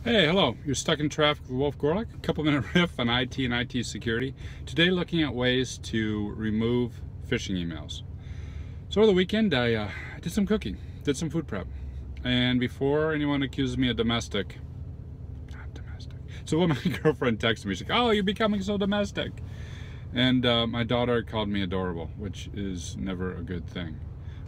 Hey, hello. You're stuck in traffic with Wolf Gorlick. A couple minute riff on IT and IT security. Today looking at ways to remove phishing emails. So over the weekend I did some cooking, did some food prep. And before anyone accuses me of domestic, not domestic. So when my girlfriend texted me, she's like, oh, you're becoming so domestic. And my daughter called me adorable, which is never a good thing.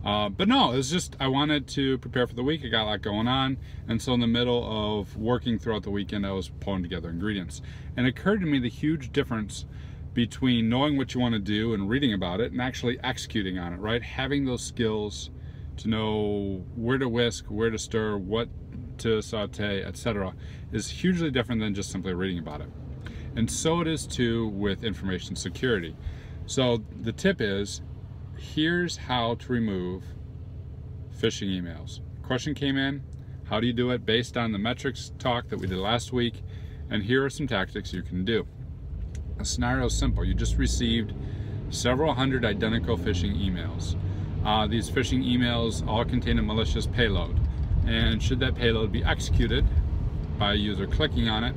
But no, it was just, I wanted to prepare for the week. I got a lot going on. And so in the middle of working throughout the weekend, I was pulling together ingredients. And it occurred to me the huge difference between knowing what you want to do and reading about it and actually executing on it, right? Having those skills to know where to whisk, where to stir, what to saute, etc., is hugely different than just simply reading about it. And so it is too with information security. So the tip is, here's how to remove phishing emails. Question came in, how do you do it based on the metrics talk that we did last week? And here are some tactics you can do. The scenario is simple. You just received several hundred identical phishing emails. These phishing emails all contain a malicious payload. And should that payload be executed by a user clicking on it,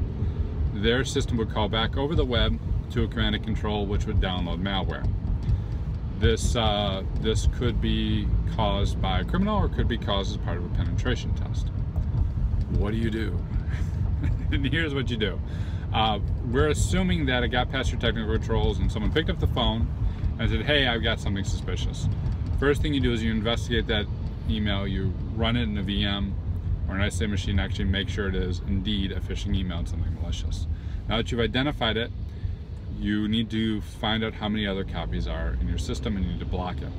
their system would call back over the web to a command and control which would download malware. This could be caused by a criminal or could be caused as part of a penetration test. What do you do? And here's what you do. We're assuming that it got past your technical controls and someone picked up the phone and said, hey, I've got something suspicious. First thing you do is you investigate that email, you run it in a VM or an ISA machine, actually make sure it is indeed a phishing email and something malicious. Now that you've identified it, you need to find out how many other copies are in your system and you need to block it.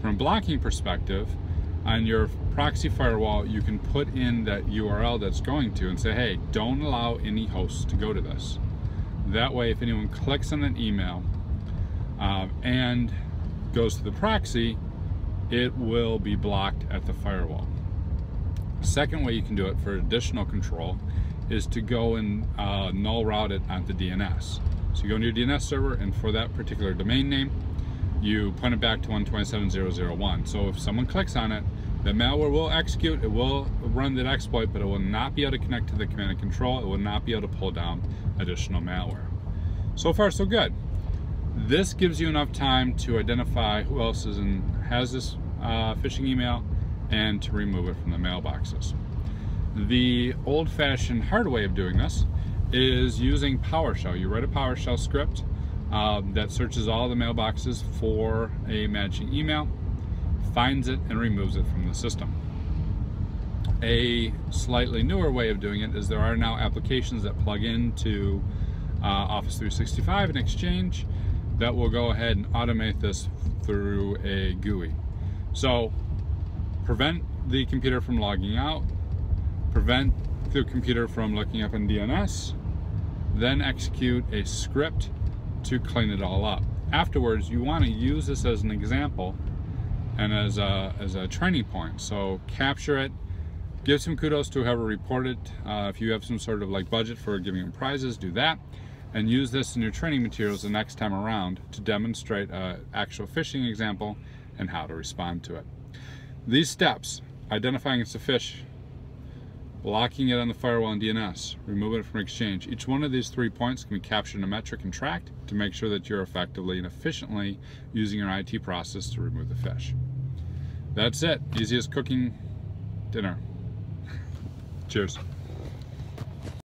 From a blocking perspective, on your proxy firewall, you can put in that URL that's going to and say, hey, don't allow any hosts to go to this. That way, if anyone clicks on an email and goes to the proxy, it will be blocked at the firewall. Second way you can do it for additional control is to go and null route it onto DNS. So you go into your DNS server, and for that particular domain name, you point it back to 127.0.0.1. So if someone clicks on it, the malware will execute, it will run that exploit, but it will not be able to connect to the command and control, it will not be able to pull down additional malware. So far, so good. This gives you enough time to identify who else has this phishing email and to remove it from the mailboxes. The old-fashioned hard way of doing this is using PowerShell. You write a PowerShell script that searches all the mailboxes for a matching email, finds it, and removes it from the system. A slightly newer way of doing it is there are now applications that plug into Office 365 and Exchange that will go ahead and automate this through a GUI. So prevent the computer from logging out, prevent the computer from looking up in DNS, then execute a script to clean it all up. Afterwards, you want to use this as an example and as a training point. So capture it, give some kudos to whoever reported. If you have some sort of like budget for giving them prizes, do that, and use this in your training materials the next time around to demonstrate an actual phishing example and how to respond to it. These steps, identifying it's a phish, blocking it on the firewall and DNS, removing it from Exchange. Each one of these 3 points can be captured in a metric and tracked to make sure that you're effectively and efficiently using your IT process to remove the phish. That's it. Easiest cooking dinner. Cheers.